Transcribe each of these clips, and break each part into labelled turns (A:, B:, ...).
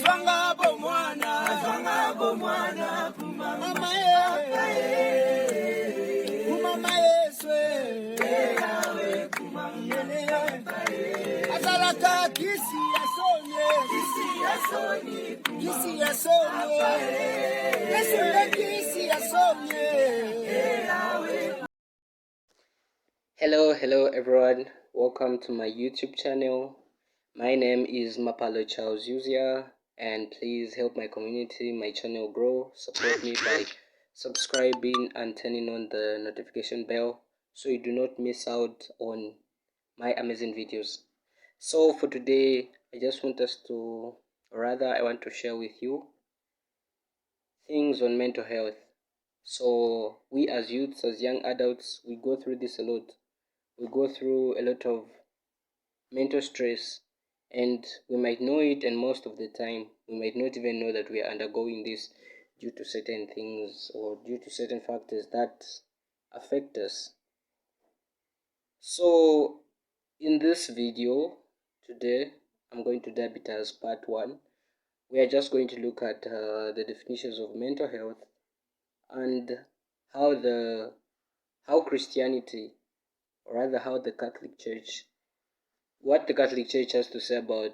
A: Hello everyone, welcome to my YouTube channel. My name is Mapalo Charles Uzia, and please help my community, my channel grow. Support me by subscribing and turning on the notification bell so you do not miss out on my amazing videos. So for today, I want to share with you things on mental health. So we as youths, as young adults, we go through this a lot. We go through a lot of mental stress, and we might know it, and most of the time we might not even know that we are undergoing this due to certain things or due to certain factors that affect us. So in this video today, I'm going to dub it as part 1. We are just going to look at the definitions of mental health and how Christianity, or rather how the Catholic Church, what the Catholic Church has to say about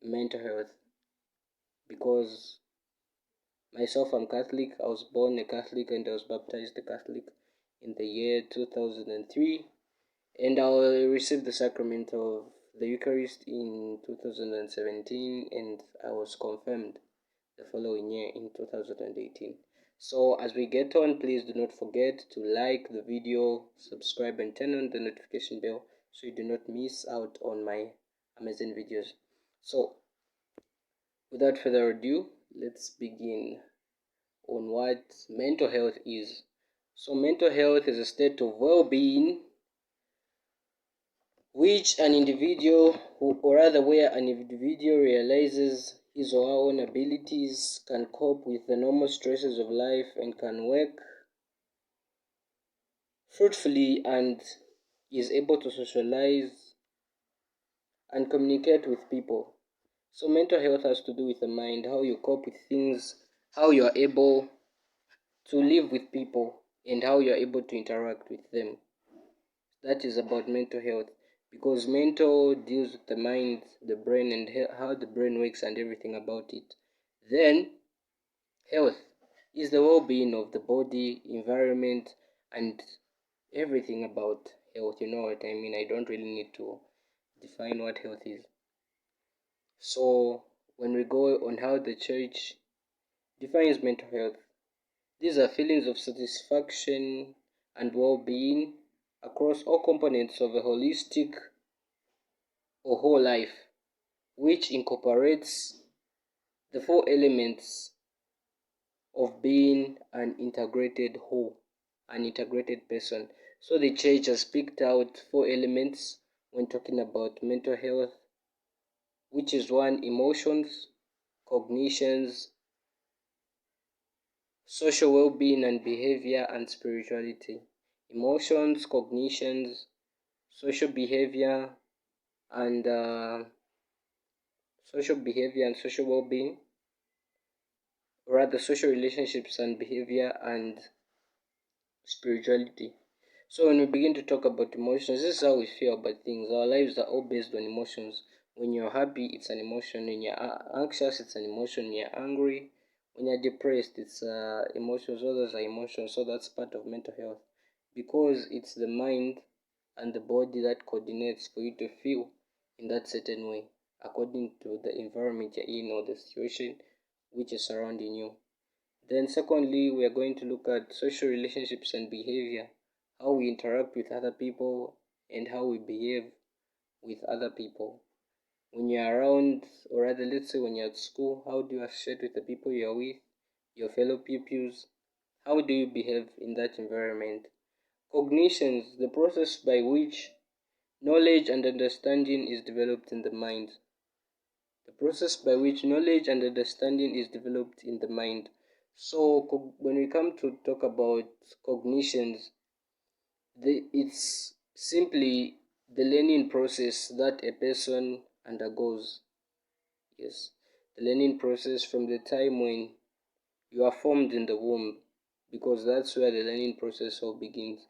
A: mental health. Because myself, I'm Catholic. I was born a Catholic and I was baptized a Catholic in the year 2003, and I received the sacrament of the Eucharist in 2017, and I was confirmed the following year in 2018. So as we get on, please do not forget to like the video, subscribe, and turn on the notification bell so you do not miss out on my amazing videos. So without further ado, let's begin on what mental health is. So mental health is a state of well-being which an individual, where an individual realizes his or her own abilities, can cope with the normal stresses of life, and can work fruitfully, and is able to socialize and communicate with people. So mental health has to do with the mind, how you cope with things, how you are able to live with people, and how you are able to interact with them. That is about mental health, because mental deals with the mind, the brain, and how the brain works and everything about it. Then health is the well-being of the body, environment, and everything about health. You know what I mean? I don't really need to define what health is. So when we go on how the church defines mental health, these are feelings of satisfaction and well-being across all components of a holistic or whole life, which incorporates the 4 elements of being an integrated whole, an integrated person. So the church has picked out 4 elements when talking about mental health, which is 1, emotions, cognitions, social well-being and behavior, and spirituality. Emotions, cognitions, social behavior, and social well-being, rather social relationships and behavior, and spirituality. So when we begin to talk about emotions, this is how we feel about things. Our lives are all based on emotions. When you're happy, it's an emotion. When you're anxious, it's an emotion. When you're angry, when you're depressed, it's emotions. All those are emotions. So that's part of mental health, because it's the mind and the body that coordinates for you to feel in that certain way, according to the environment you're in or the situation which is surrounding you. Then secondly, we are going to look at social relationships and behavior, how we interact with other people and how we behave with other people. When you're around, or rather let's say when you're at school, how do you associate with the people you're with, your fellow pupils? How do you behave in that environment? Cognitions, the process by which knowledge and understanding is developed in the mind. The process by which knowledge and understanding is developed in the mind. So when we come to talk about cognitions, it's simply the learning process that a person undergoes. Yes, the learning process from the time when you are formed in the womb, because that's where the learning process all begins.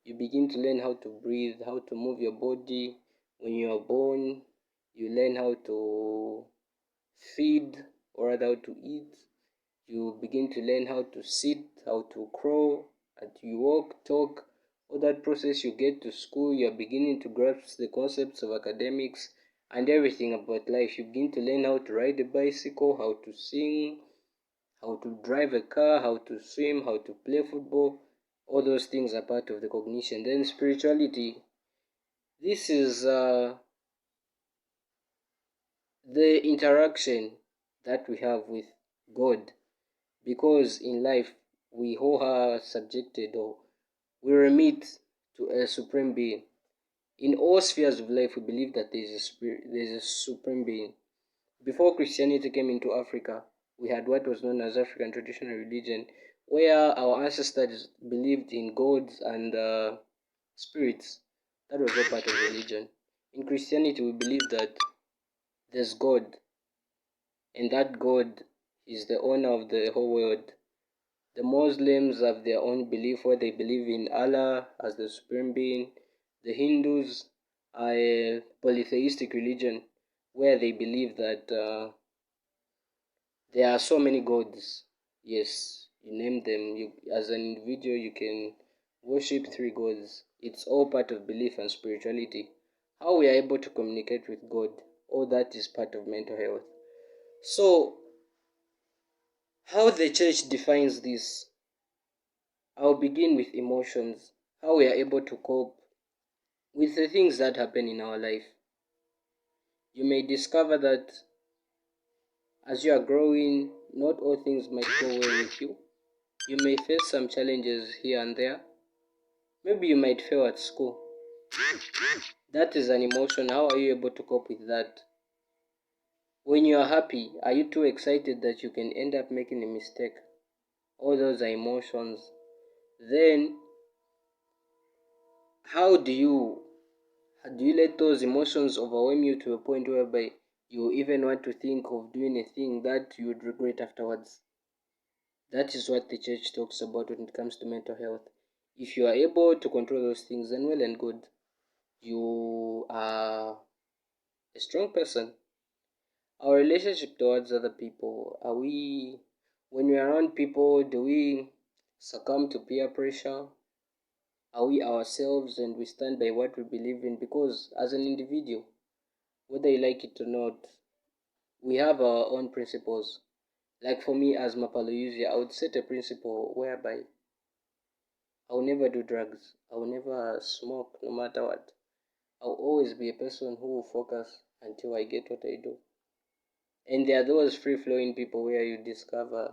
A: You begin to learn how to breathe, how to move your body. When you are born, you learn how to feed, or rather how to eat. You begin to learn how to sit, how to crawl, and you walk, talk. All that process, you get to school, you are beginning to grasp the concepts of academics and everything about life. You begin to learn how to ride a bicycle, how to sing, how to drive a car, how to swim, how to play football. All those things are part of the cognition. Then spirituality. This is the interaction that we have with God, because in life we all are subjected, or we remit to a supreme being. In all spheres of life, we believe that there is a spirit, there is a supreme being. Before Christianity came into Africa, we had what was known as African traditional religion, where our ancestors believed in gods and spirits. That was all part of religion. In Christianity, we believe that there's God, and that God is the owner of the whole world. The Muslims have their own belief where they believe in Allah as the supreme being. The Hindus are a polytheistic religion where they believe that there are so many gods. Yes, you name them. You, as an individual, you can worship three gods. It's all part of belief and spirituality. How we are able to communicate with God, all that is part of mental health. So, how the church defines this, I'll begin with emotions. How we are able to cope with the things that happen in our life. You may discover that as you are growing, not all things might go well with you. You may face some challenges here and there. Maybe you might fail at school. That is an emotion. How are you able to cope with that? When you are happy, are you too excited that you can end up making a mistake? All those are emotions. Then, how do you let those emotions overwhelm you to a point whereby you even want to think of doing a thing that you would regret afterwards? That is what the church talks about when it comes to mental health. If you are able to control those things, then well and good. You are a strong person. Our relationship towards other people, when we are around people, do we succumb to peer pressure? Are we ourselves and we stand by what we believe in? Because as an individual, whether you like it or not, we have our own principles. Like for me as Mapaloyuzi, I would set a principle whereby I will never do drugs. I will never smoke no matter what. I'll always be a person who will focus until I get what I do. And there are those free flowing people where you discover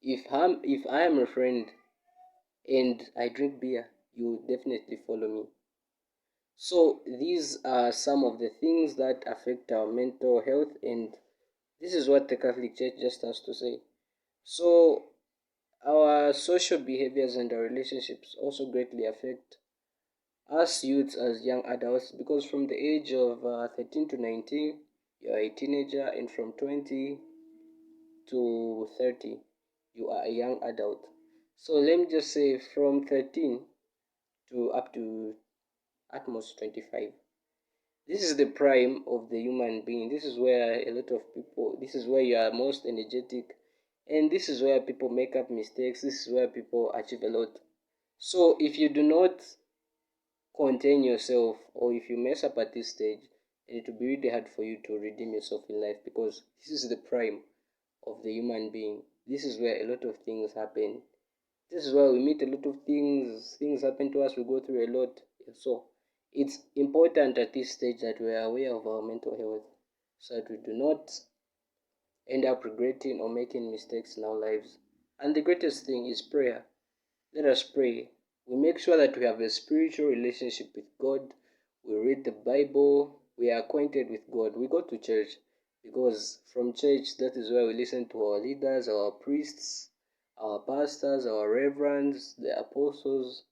A: if I am a friend and I drink beer, you definitely follow me. So these are some of the things that affect our mental health, and this is what the Catholic Church just has to say. So our social behaviors and our relationships also greatly affect us youths as young adults, because from the age of 13 to 19, you are a teenager, and from 20 to 30, you are a young adult. So let me just say from 13 to up to at most 25. This is the prime of the human being. This is where a lot of people, this is where you are most energetic, and this is where people make up mistakes. This is where people achieve a lot. So if you do not contain yourself, or if you mess up at this stage, it will be really hard for you to redeem yourself in life, because this is the prime of the human being. This is where a lot of things happen. This is where we meet a lot of things happen to us, we go through a lot. So it's important at this stage that we are aware of our mental health, so that we do not end up regretting or making mistakes in our lives. And the greatest thing is prayer. Let us pray. We make sure that we have a spiritual relationship with God. We read the Bible. We are acquainted with God. We go to church, because from church, that is where we listen to our leaders, our priests, our pastors, our reverends, the apostles,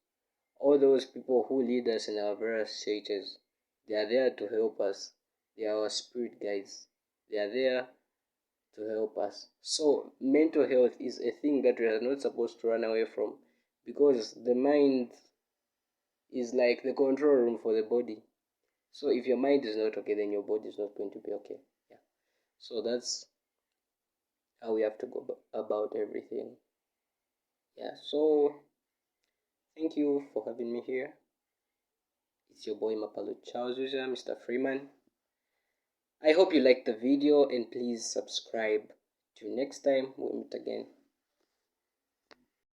A: all those people who lead us in our various churches. They are there to help us. They are our spirit guides. They are there to help us. So mental health is a thing that we are not supposed to run away from, because the mind is like the control room for the body. So if your mind is not okay, then your body is not going to be okay. Yeah. So that's how we have to go about everything. Yeah. So thank you for having me here. It's your boy Mapalu Charles Uja, Mr. Freeman. I hope you liked the video, and please subscribe. Till next time we meet again.